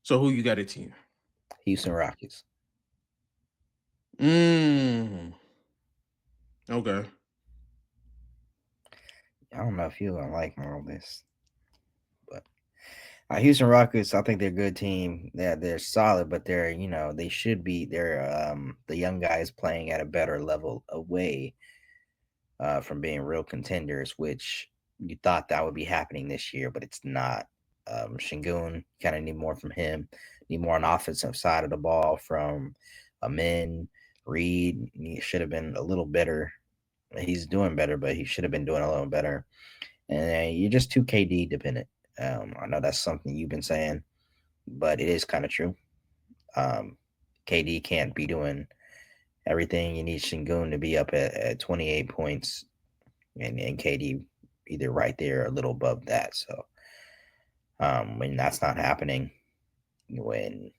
So who you got at 10? Houston Rockets. Okay. I don't know if you're gonna like all this, but Houston Rockets. I think they're a good team. They're solid, but they should be. They're the young guys playing at a better level away from being real contenders, which you thought that would be happening this year, but it's not. Shingun, kind of need more from him. Need more on the offensive side of the ball from Amin. Reed, he should have been a little better. He's doing better, but he should have been doing a little better. And you're just too KD dependent. I know that's something you've been saying, but it is kind of true. Um, KD can't be doing everything. You need Shingun to be up at 28 points, and KD either right there or a little above that. So when that's not happening, when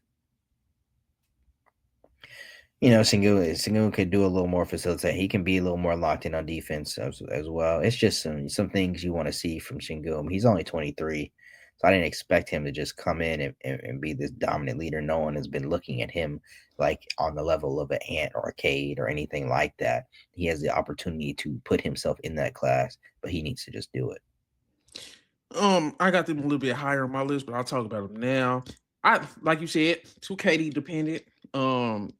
Sengun could do a little more facilitate. He can be a little more locked in on defense as well. It's just some things you want to see from Sengun. He's only 23, so I didn't expect him to just come in and be this dominant leader. No one has been looking at him like on the level of an Ant or a Cade or anything like that. He has the opportunity to put himself in that class, but he needs to just do it. I got them a little bit higher on my list, but I'll talk about them now. I like you said, too KD dependent. And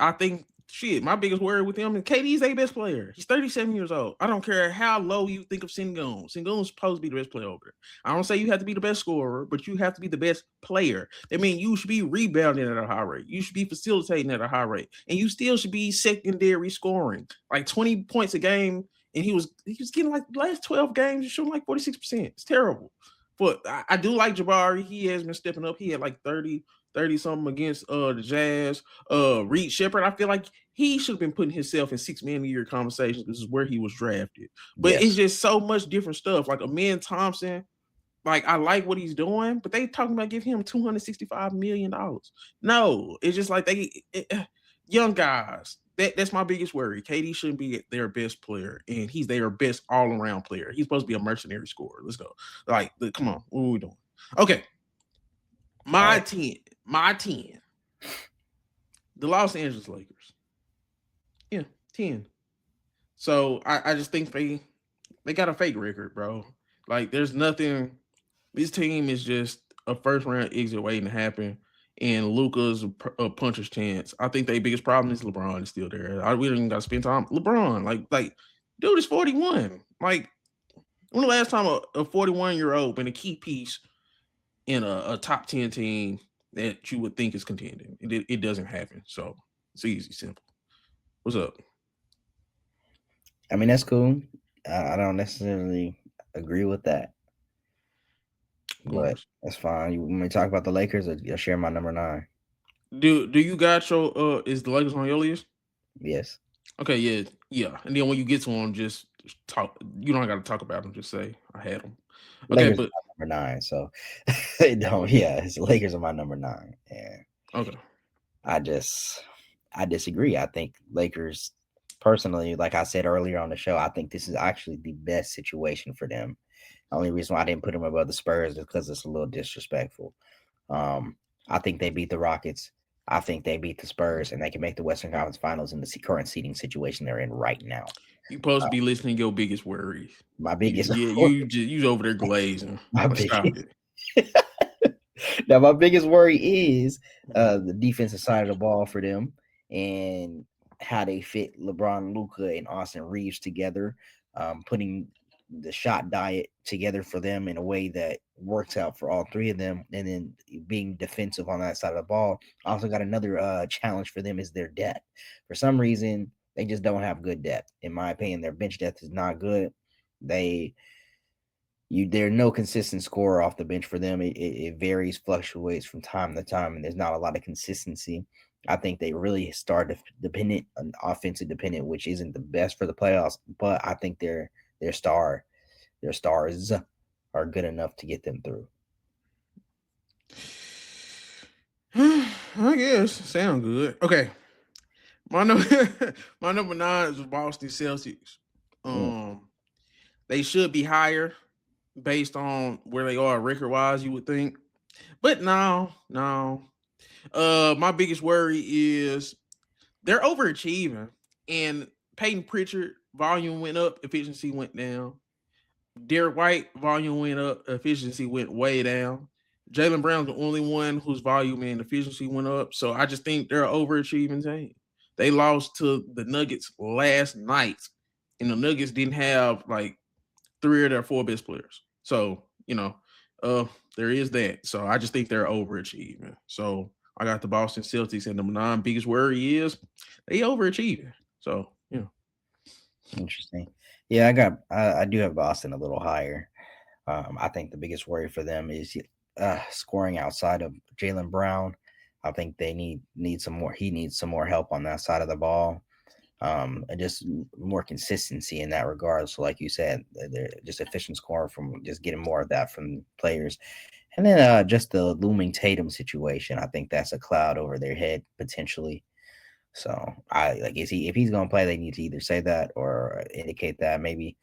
I think shit, my biggest worry with him is KD's a best player. He's 37 years old. I don't care how low you think of Sengun. Sengun's supposed to be the best player over there. I don't say you have to be the best scorer, but you have to be the best player. I mean, you should be rebounding at a high rate. You should be facilitating at a high rate, and you still should be secondary scoring, like 20 points a game. And he was getting like the last 12 games, he's shooting like 46%. It's terrible. But I do like Jabari. He has been stepping up. He had like 30 something against the Jazz. Reed Shepherd, I feel like he should have been putting himself in 6 man a year conversations. This is where he was drafted. But Yes. it's just so much different stuff. Like Amin Thompson, like I like what he's doing, but they talking about giving him $265 million. No, it's just like young guys. That's my biggest worry. KD shouldn't be their best player, and he's their best all around player. He's supposed to be a mercenary scorer. Let's go. Like, come on, what are we doing? Okay, All my right. 10, my 10, the Los Angeles Lakers. Yeah, 10. So I just think they got a fake record, bro. Like, there's nothing. This team is just a first round exit waiting to happen, and Luca's a puncher's chance. I think their biggest problem is LeBron is still there. We don't even got to spend time. LeBron, like, dude is 41. Like, when the last time a 41-year-old been a key piece in a top 10 team that you would think is contending? It doesn't happen. So it's easy, simple. What's up? I mean, that's cool. I don't necessarily agree with that, Of but course. that's fine. You want me to talk about the Lakers or you'll share my number 9? Do you got your is the Lakers on your list? Yes. Okay, yeah. And then when you get to them, just talk. You don't got to talk about them. Just say I had them. Okay, Lakers are but my number 9, so it don't. Yeah, it's Lakers are my number 9, and okay. I just I disagree. I think Lakers, personally, like I said earlier on the show, I think this is actually the best situation for them. The only reason why I didn't put them above the Spurs is because it's a little disrespectful. Um, I think they beat the Rockets. I think they beat the Spurs, and they can make the Western Conference Finals in the current seating situation they're in right now. You supposed to be listening to your biggest worries. My You, biggest, yeah, you over there glazing. my Like, stop biggest. it. Now, my biggest worry is the defensive side of the ball for them and how they fit LeBron, Luca, and Austin Reeves together, putting the shot diet together for them in a way that works out for all three of them, and then being defensive on that side of the ball. Also, got another challenge for them is their depth. For some reason, they just don't have good depth. In my opinion, their bench depth is not good. They There's no consistent scorer off the bench for them. It varies, fluctuates from time to time, and there's not a lot of consistency. I think they really start dependent, on offensive dependent, which isn't the best for the playoffs. But I think their stars are good enough to get them through. I guess sound good. Okay, my number my number 9 is the Boston Celtics. Mm, Um, they should be higher based on where they are record wise. You would think. But no, no. My biggest worry is they're overachieving, and Peyton Pritchard volume went up, efficiency went down. Derek White volume went up, efficiency went way down. Jalen Brown's the only one whose volume and efficiency went up. So I just think they're an overachieving team. They lost to the Nuggets last night, and the Nuggets didn't have like three of their four best players. So, uh, there is that. So I just think they're overachieving. So I got the Boston Celtics, and the non-biggest worry is they overachieving. So, Interesting. Yeah, I do have Boston a little higher. I think the biggest worry for them is scoring outside of Jalen Brown. I think they need some more. He needs some more help on that side of the ball, and just more consistency in that regard. So, like you said, they're just efficient scoring from just getting more of that from players. And then just the looming Tatum situation. I think that's a cloud over their head potentially. So I like is he if he's gonna play, they need to either say that or indicate that maybe,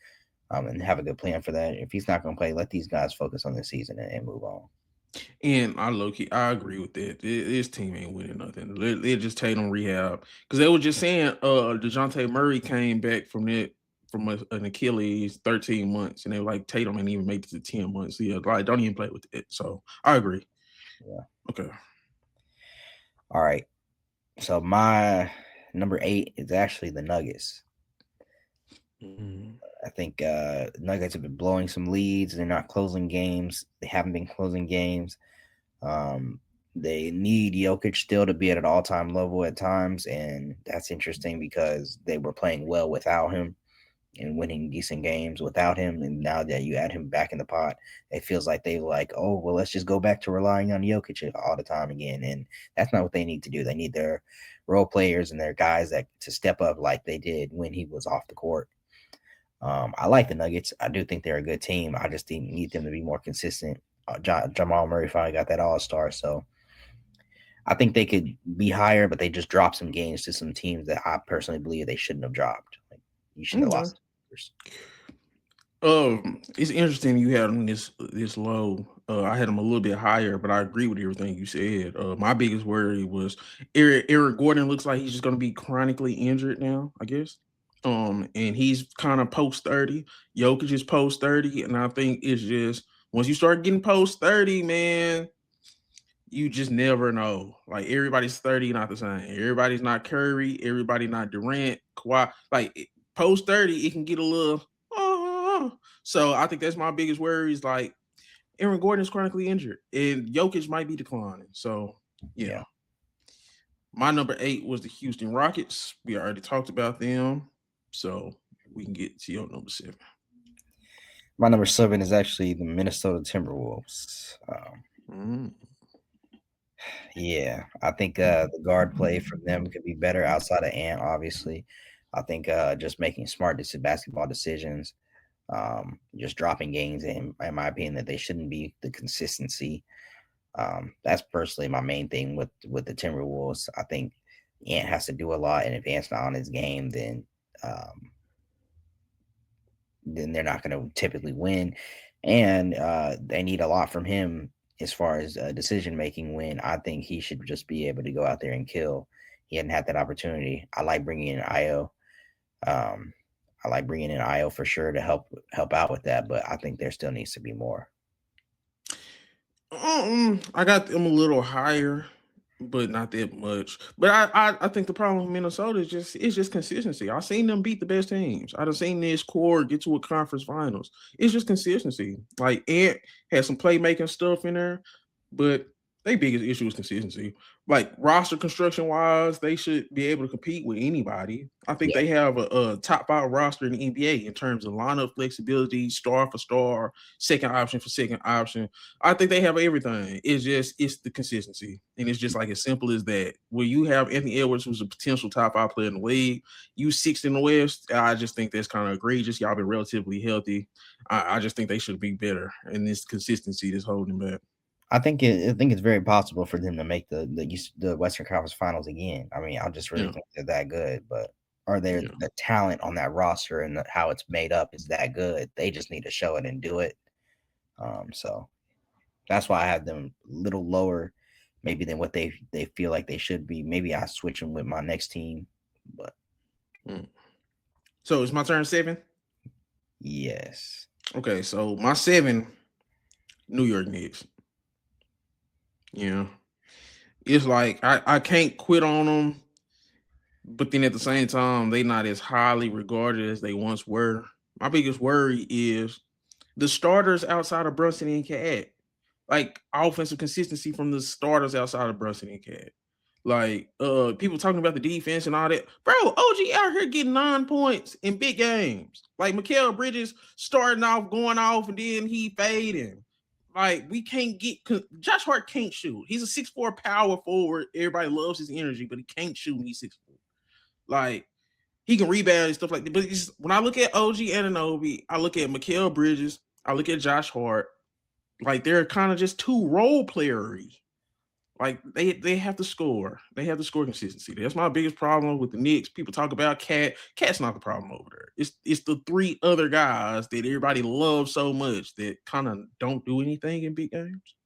and have a good plan for that. If he's not gonna play, let these guys focus on the season and move on. and I agree with that. This team ain't winning nothing. They just Tatum rehab because they were just saying Dejounte Murray came back from an Achilles 13 months, and they were like Tatum ain't even made it to 10 months. Yeah, like don't even play with it. So I agree. Yeah. Okay. All right. So my number 8 is actually the Nuggets. Mhm. I think Nuggets have been blowing some leads. They're not closing games. They haven't been closing games. Um, they need Jokic still to be at an all-time level at times, and that's interesting because they were playing well without him and winning decent games without him. And now that you add him back in the pot, it feels like they like, oh, well, let's just go back to relying on Jokic all the time again. And that's not what they need to do. They need their role players and their guys that to step up like they did when he was off the court. I like the Nuggets. I do think they're a good team. I just need them to be more consistent. Jamal Murray finally got that All Star, so I think they could be higher, but they just dropped some games to some teams that I personally believe they shouldn't have dropped. Like you shouldn't have Okay. lost. It's interesting you had them this low. I had them a little bit higher, but I agree with everything you said. My biggest worry was Eric Gordon looks like he's just going to be chronically injured now, I guess. And he's kind of post 30. Jokic is post 30, and I think it's just once you start getting post 30, man, you just never know. Like everybody's 30, not the same. Everybody's not Curry. Everybody not Durant. Kawhi. Like post 30, it can get a little. So I think that's my biggest worry. Is like Aaron Gordon is chronically injured, and Jokic might be declining. So yeah. Yeah. My number 8 was the Houston Rockets. We already talked about them, so we can get to your number 7. My number 7 is actually the Minnesota Timberwolves. Mm. Yeah, I think the guard play from them could be better outside of Ant. Obviously, I think just making smart basketball decisions, just dropping games in my opinion that they shouldn't be the consistency. That's personally my main thing with the Timberwolves. I think Ant has to do a lot, and if Ant's not on his game, then they're not going to typically win. And they need a lot from him as far as decision making. When I think he should just be able to go out there and kill. He hadn't had that opportunity. I like bringing in Io. Um, I like bringing in Io for sure to help out with that, but I think there still needs to be more. I got them a little higher, but not that much. But I think the problem with Minnesota is just consistency. I've seen them beat the best teams. I've seen this core get to a conference finals. It's just consistency. Like Ant had some playmaking stuff in there, but their biggest issue is consistency. Like roster construction wise, they should be able to compete with anybody. I think Yeah, they have a top 5 roster in the NBA in terms of lineup flexibility, star for star, second option for second option. I think they have everything. It's the consistency, and it's just like as simple as that. Where you have Anthony Edwards, who's a potential top 5 player in the league, you sixth in the West. I just think that's kind of egregious. Y'all been relatively healthy. I just think they should be better, and this consistency is holding back. I think it's very possible for them to make the Western Conference Finals again. I mean, I just really Yeah, think they're that good, but are there yeah. the talent on that roster and how it's made up is that good? They just need to show it and do it. So That's why I have them a little lower, maybe than what they feel like they should be. Maybe I switch them with my next team, but So it's my turn 7. yes. Okay, so my 7, New York Knicks. Yeah, it's like I can't quit on them, but then at the same time, they not as highly regarded as they once were. My biggest worry is the starters outside of Brunson and Cat. Like offensive consistency from the starters outside of Brunson and Cat. Like people talking about the defense and all that. Bro, OG out here getting 9 points in big games. Like Mikal Bridges starting off, going off, and then he fading. Like we can't get Josh Hart can't shoot. He's a 6'4" power forward. Everybody loves his energy, but he can't shoot when he's 6'4". Like he can rebound and stuff like that. But when I look at OG Anunoby, I look at Mikal Bridges, I look at Josh Hart. Like they're kind of just too role playery. Like they have to score. They have to score consistency. That's my biggest problem with the Knicks. People talk about Cat. Cat's not the problem over there. It's the 3 other guys that everybody loves so much that kind of don't do anything in big games.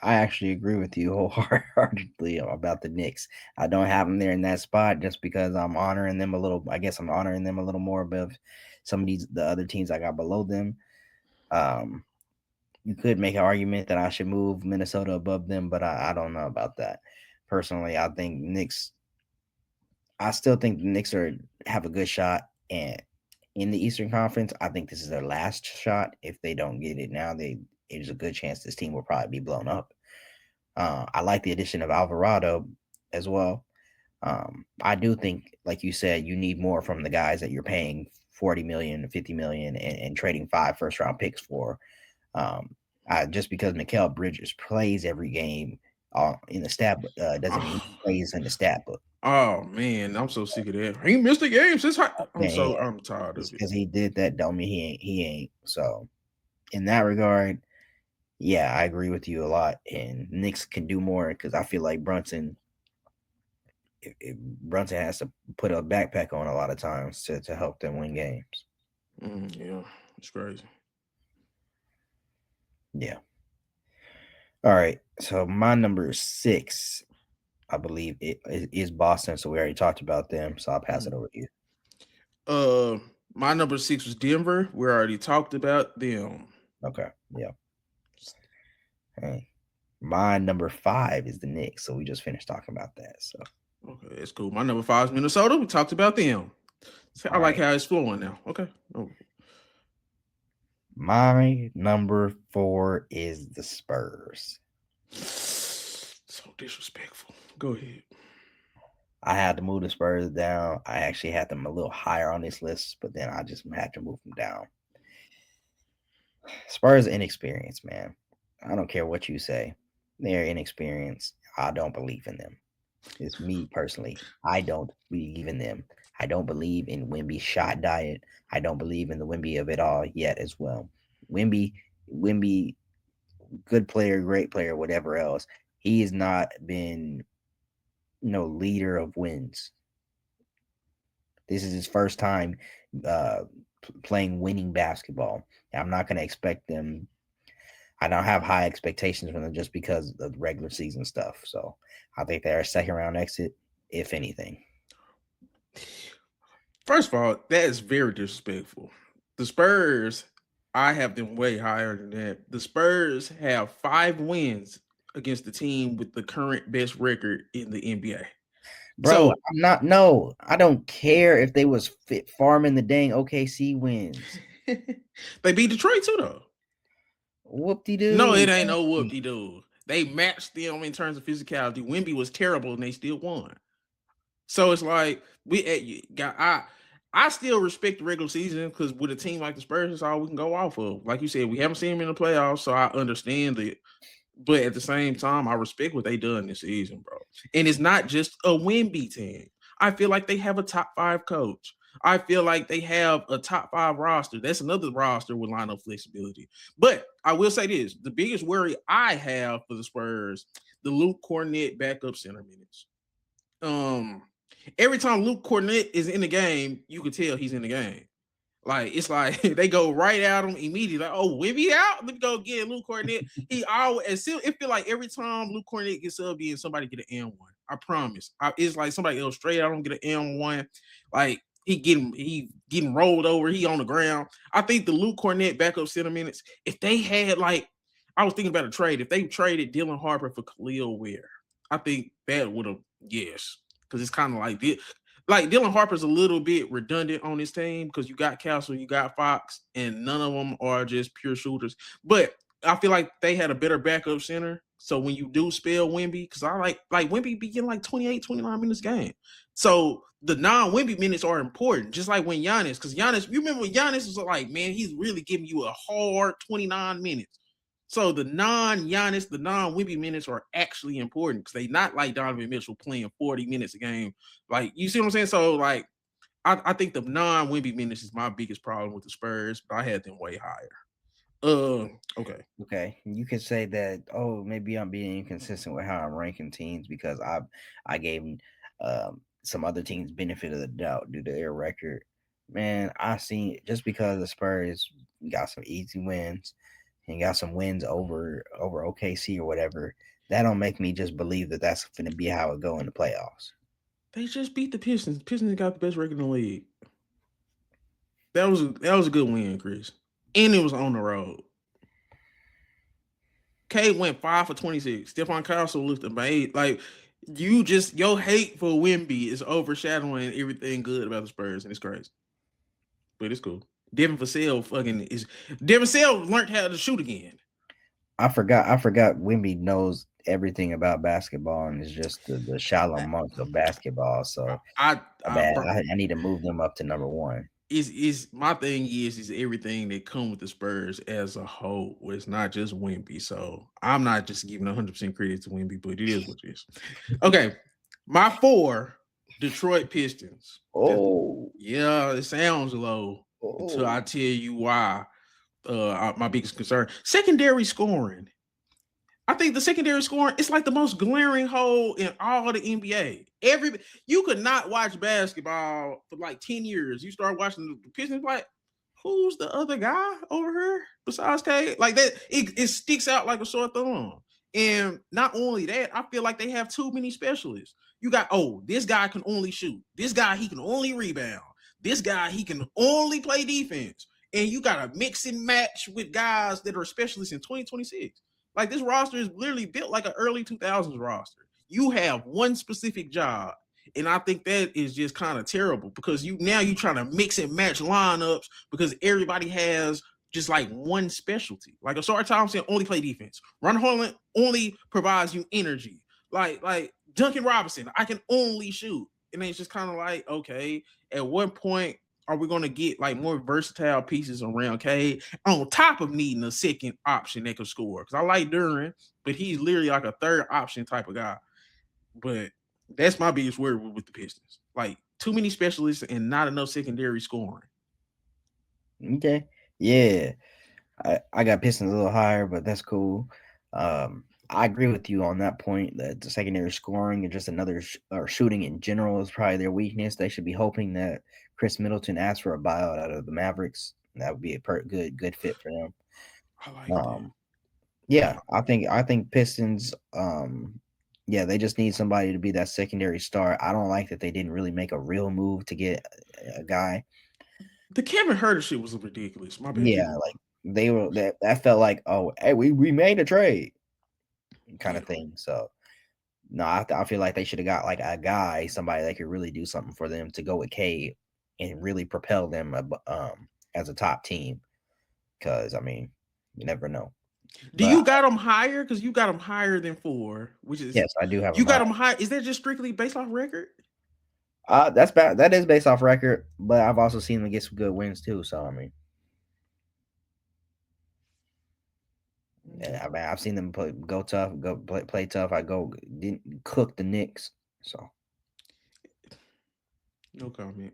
I actually agree with you wholeheartedly about the Knicks. I don't have them there in that spot just because I'm honoring them a little. I guess I'm honoring them a little more above some of the other teams I got below them. You could make an argument that I should move Minnesota above them, but I don't know about that. Personally, I think Knicks. I still think the Knicks have a good shot and in the Eastern Conference. I think this is their last shot. If they don't get it now, there's a good chance this team will probably be blown up. I like the addition of Alvarado as well. I do think, like you said, you need more from the guys that you're paying 40 million, 50 million, and trading 5 first-round picks for. Just because Mikal Bridges plays every game in the stat doesn't mean he plays in the stat book. Oh man, I'm so sick of that. He missed the game since I'm tired of it. Because he did that don't mean he ain't. So in that regard, yeah, I agree with you a lot. And Knicks can do more because I feel like Brunson Brunson has to put a backpack on a lot of times to help them win games. Yeah, it's crazy. Yeah. All right. So my number 6, I believe it is Boston. So we already talked about them. So I'll pass it over to you. My number 6 was Denver. We already talked about them. Okay. Yeah. Hey. My number 5 is the Knicks. So we just finished talking about that. So okay, it's cool. My number 5 is Minnesota. We talked about them. So I like how it's flowing now. Okay. Oh. My number 4 is the Spurs. So disrespectful. Go ahead. I had to move the Spurs down. I actually had them a little higher on this list, but then I just had to move them down. Spurs inexperienced, man. I don't care what you say. They're inexperienced. I don't believe in them. It's me personally. I don't believe in them. I don't believe in Wemby's shot diet. I don't believe in the Wemby of it all yet as well. Wemby, good player, great player, whatever else. He has not been leader of wins. This is his first time playing winning basketball. I'm not going to expect them. I don't have high expectations from them just because of the regular season stuff. So I think they're a second round exit, if anything. First of all, that is very disrespectful. The Spurs, I have them way higher than that. The Spurs have 5 wins against the team with the current best record in the NBA. Bro, I don't care if they was fit farming the dang OKC wins. They beat Detroit too, though. Whoop-de-doo. No, it ain't no whoop-de-doo. They matched them in terms of physicality. Wemby was terrible and they still won. So it's like I still respect the regular season because with a team like the Spurs, it's all we can go off of. Like you said, we haven't seen them in the playoffs, so I understand it. But at the same time, I respect what they done this season, bro. And it's not just a Wemby team. I feel like they have a top 5 coach. I feel like they have a top 5 roster. That's another roster with lineup flexibility. But I will say this: the biggest worry I have for the Spurs, the Luke Kornet backup center minutes. Every time Luke Kornet is in the game, you can tell he's in the game. Like it's like they go right at him immediately. Like, oh, Wimby out. Let me go get Luke Cornett. He always it feel like every time Luke Cornett gets up, and somebody get an M1. I promise. It's like somebody else straight out. Don't get an M1. Like he getting rolled over. He on the ground. I think the Luke Cornett backup center minutes. If they had like, I was thinking about a trade. If they traded Dylan Harper for Khalil Ware, I think that would have yes. Because it's kind of like this. Like Dylan Harper's a little bit redundant on this team because you got Castle, you got Fox, and none of them are just pure shooters. But I feel like they had a better backup center. So when you do spell Wemby, because I like Wemby be getting like 28, 29 minutes a game. So the non-Wemby minutes are important, just like when Giannis, because Giannis, you remember when Giannis was like, man, he's really giving you a hard 29 minutes. So the non-Giannis, the non-Wemby minutes are actually important because they not like Donovan Mitchell playing 40 minutes a game. Like, you see what I'm saying? So, like, I think the non-Wemby minutes is my biggest problem with the Spurs, but I had them way higher. Okay. Okay, you could say that. Oh, maybe I'm being inconsistent with how I'm ranking teams because I gave some other teams benefit of the doubt due to their record. Man, I seen just because the Spurs got some easy wins and got some wins over OKC or whatever. That don't make me just believe that that's going to be how it go in the playoffs. They just beat the Pistons. Pistons got the best record in the league. That was a good win, Chris, and it was on the road. Cade went 5 for 26. Stephon Castle looked amazing. Like your hate for Wemby is overshadowing everything good about the Spurs, and it's crazy. But it's cool. Devin Vassell learned how to shoot again. I forgot Wemby knows everything about basketball and is just the shallow monk of basketball. So I need to move them up to number one. Is my thing is everything that come with the Spurs as a whole. It's not just Wemby. So I'm not just giving 100% credit to Wemby, but it is what it is. Okay, my 4 Detroit Pistons. Oh, yeah, it sounds low until I tell you why. My biggest concern, secondary scoring. I think the secondary scoring is like the most glaring hole in all the NBA. You could not watch basketball for like 10 years. You start watching the Pistons, like, who's the other guy over here besides Cade? Like that, it sticks out like a sore thumb. And not only that, I feel like they have too many specialists. You got, this guy can only shoot. This guy, he can only rebound. This guy, he can only play defense. And you got to mix and match with guys that are specialists in 2026. Like, this roster is literally built like an early 2000s roster. You have one specific job. And I think that is just kind of terrible because you're trying to mix and match lineups because everybody has just like one specialty. Like Ausar Thompson only play defense. Ron Harlan only provides you energy. Like Duncan Robinson, I can only shoot. And then it's just kind of like, okay, at what point are we going to get like more versatile pieces around Cade on top of needing a second option that can score? Because I like Duren, but he's literally like a third option type of guy. But that's my biggest worry with the Pistons. Like, too many specialists and not enough secondary scoring. Okay. Yeah. I got Pistons a little higher, but that's cool. I agree with you on that point that the secondary scoring and just another or shooting in general is probably their weakness. They should be hoping that Chris Middleton asks for a buyout out of the Mavericks. That would be a good fit for them. I like that. Yeah, I think Pistons. Yeah, they just need somebody to be that secondary star. I don't like that they didn't really make a real move to get a guy. The Kevin Huerter shit was ridiculous. My bad. Yeah, like they were that felt like, oh, hey, we made a trade kind of thing. So no, I feel like they should have got like a guy, somebody that could really do something for them to go with Cade and really propel them as a top team. Because I mean, you never know. You got them higher? Because you got them higher than 4, which is yes, I do have. You got them high. Is that just strictly based off record? That's bad. That is based off record, but I've also seen them get some good wins too. So I mean, I've seen them go tough, play tough. Didn't cook the Knicks. So no comment.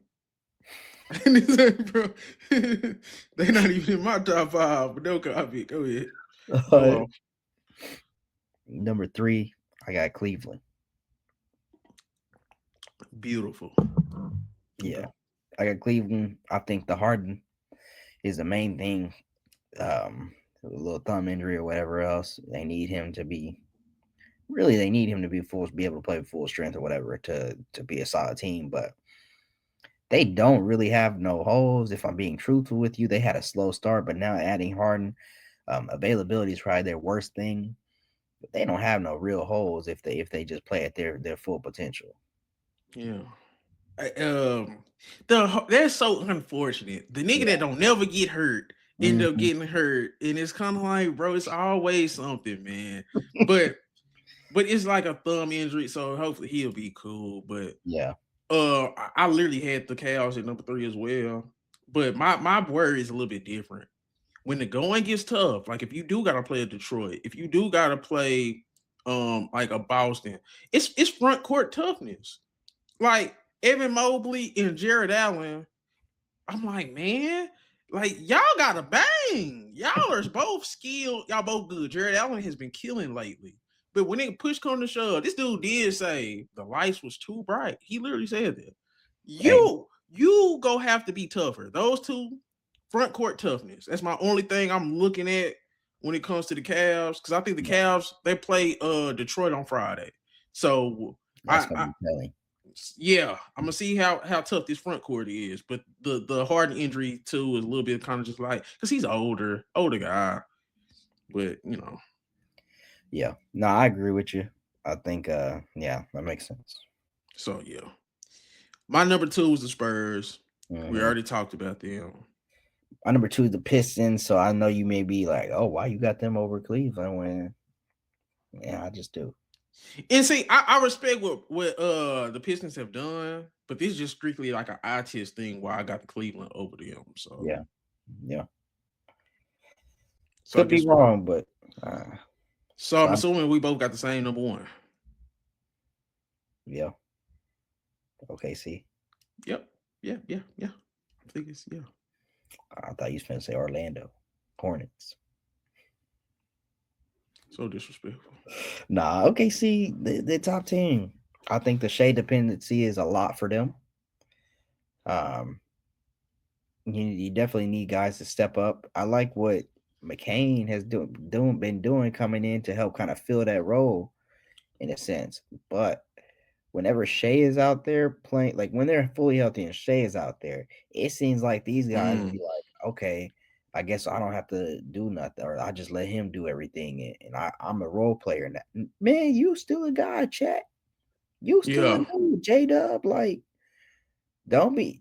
Bro, they're not even in my top 5, but no comment. Go ahead. Number 3, I got Cleveland. Beautiful. Yeah, I got Cleveland. I think the Harden is the main thing. A little thumb injury or whatever else. They need him to be they need him to be be able to play full strength or whatever to be a solid team. But they don't really have no holes. If I'm being truthful with you, they had a slow start, but now adding Harden, availability is probably their worst thing. But they don't have no real holes if they just play at their full potential. Yeah. That's so unfortunate. The nigga that don't never get hurt end up getting hurt, and it's kind of like, bro, it's always something, man. but it's like a thumb injury, so hopefully he'll be cool. But yeah, I literally had the Cavs at number 3 as well. But my worry is a little bit different. When the going gets tough, like if you do gotta play a Detroit, if you do gotta play like a Boston, it's front court toughness. Like Evan Mobley and Jared Allen, I'm like, man, like y'all gotta bang. Y'all are both skilled, y'all both good. Jared Allen has been killing lately. But when it push come to shove, this dude did say the lights was too bright. He literally said that. You go have to be tougher. Those two, front court toughness. That's my only thing I'm looking at when it comes to the Cavs. Because I think the Cavs, they play Detroit on Friday. So that's gonna be telling. Yeah, I'm gonna see how tough this front court is. But the Harden injury too is a little bit kind of just like, because he's older guy. But yeah, no, I agree with you. I think yeah, that makes sense. So yeah, my number 2 is the Spurs. We already talked about them. My number 2 is the Pistons. So I know you may be like, oh, why you got them over Cleveland? When I just do. And see, I respect what the Pistons have done, but this is just strictly like an eye test thing why I got the Cleveland over them. So yeah. So could be wrong, but so I'm assuming we both got the same number 1. Yeah. Okay, see. Yep. Yeah. I think it's I thought you was going to say Orlando Hornets. So disrespectful. Nah, okay, see, the top team. I think the shade dependency is a lot for them. You definitely need guys to step up. I like what McCain has been doing coming in to help kind of fill that role in a sense. But whenever Shea is out there playing, like when they're fully healthy and Shea is out there, it seems like these guys be like, okay, I guess I don't have to do nothing, or I just let him do everything, and I'm a role player now. Man, you still a guy, Chat. You still a dude, J-Dub. Like, don't be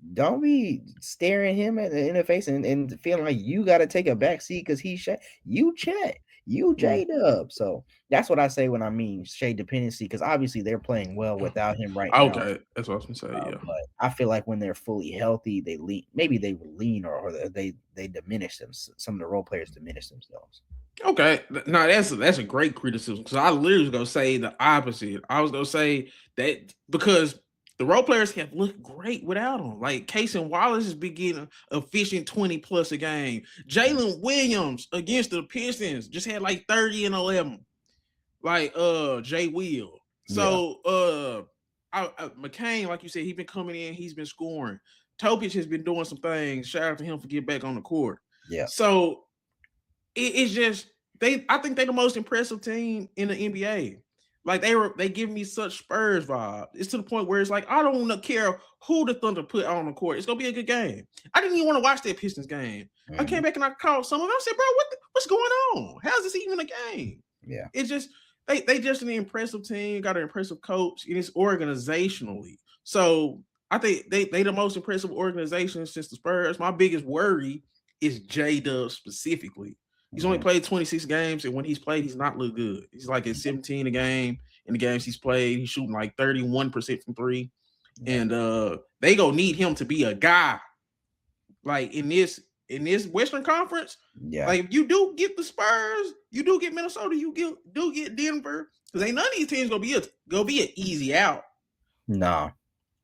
staring him in the face and feeling like you got to take a back seat because he's you Chat. You J-Dub. So that's what I say when I mean shade dependency, because obviously they're playing well without him right now. Okay, that's what I was gonna say. Yeah, but I feel like when they're fully healthy, they lean. Maybe they lean, or they diminish them. Some of the role players diminish themselves. Okay, no, that's a great criticism, because I literally was gonna say the opposite. I was gonna say that because the role players have looked great without him. Like Casey Wallace is getting efficient 20 plus a game. Jalen Williams against the Pistons just had like 30 and 11. Like Jay Will. So McCain, like you said, he's been coming in, he's been scoring. Topic has been doing some things. Shout out to him for getting back on the court. Yeah. So it's just I think they're the most impressive team in the NBA. Like they give me such Spurs vibe. It's to the point where it's like I don't want to care who the Thunder put on the court. It's gonna be a good game. I didn't even want to watch that Pistons game. I came back and I called some of them. I said, bro, what's going on? How's this even a game? Yeah. It's just they just an impressive team, got an impressive coach, and it's organizationally. So I think they the most impressive organization since the Spurs. My biggest worry is J-Dub specifically. He's only played 26 games, and when he's played, he's not looked good. He's like at 17 a game in the games he's played. He's shooting like 31% from 3. And they gonna need him to be a guy. Like in this Western Conference, like if you do get the Spurs, you do get Minnesota, you do get Denver, because ain't none of these teams gonna be an easy out. No.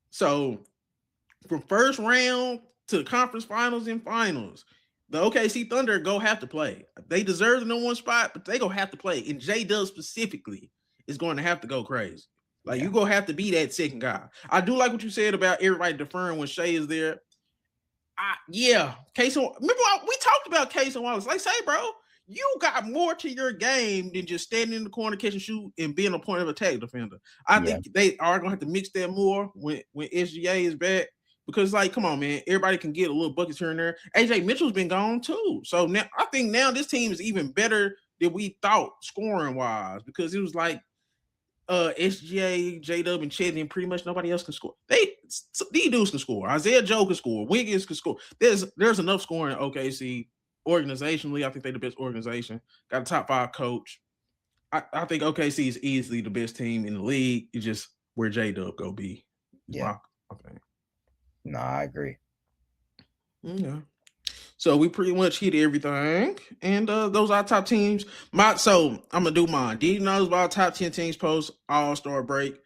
So from first round to conference finals and finals, the OKC Thunder go have to play. They deserve the number 1 spot, but they gonna have to play. And J-Dub specifically is going to have to go crazy. Like you gonna have to be that second guy. I do like what you said about everybody deferring when Shea is there. Yeah, Casey. Remember we talked about Casey Wallace. Like, say, bro, you got more to your game than just standing in the corner, catching shoot, and being a point of attack defender. I think they are gonna have to mix that more when SGA is back. Because, like, come on, man, everybody can get a little buckets here and there. AJ Mitchell's been gone too, so now I think now this team is even better than we thought scoring wise. Because it was like SGA, J-Dub, and Chet, and pretty much nobody else can score. These dudes can score. Isaiah Joe can score. Wiggins can score. There's enough scoring in OKC organizationally. I think they're the best organization. Got a top 5 coach. I think OKC is easily the best team in the league. It's just where J-Dub go be. Yeah. Okay. No, I agree. Yeah. So we pretty much hit everything, and those are our top teams. So I'm gonna do mine. Did you know about top 10 teams post All-Star break?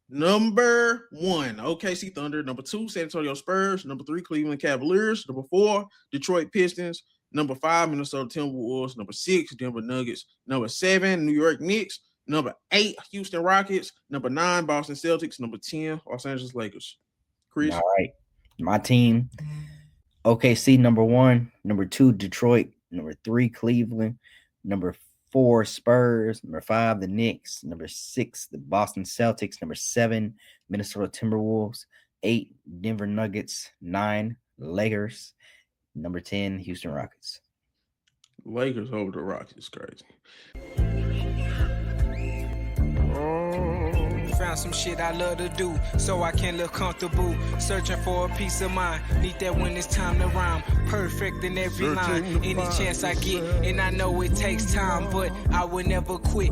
Number 1, OKC Thunder. Number 2, San Antonio Spurs. Number 3, Cleveland Cavaliers. Number 4, Detroit Pistons. Number 5, Minnesota Timberwolves. Number 6, Denver Nuggets. Number 7, New York Knicks. Number 8, Houston Rockets. Number 9, Boston Celtics. Number 10, Los Angeles Lakers. Chris? All right. My team, OKC number 1, number 2, Detroit, number 3, Cleveland, number 4, Spurs, number 5, the Knicks, number 6, the Boston Celtics, number 7, Minnesota Timberwolves, 8, Denver Nuggets, 9, Lakers, number 10, Houston Rockets. Lakers over the Rockets, crazy. Found some shit I love to do, so I can live comfortable. Searching for a peace of mind, need that when it's time to rhyme. Perfect in every line, any chance I get, and I know it takes time, but I will never quit.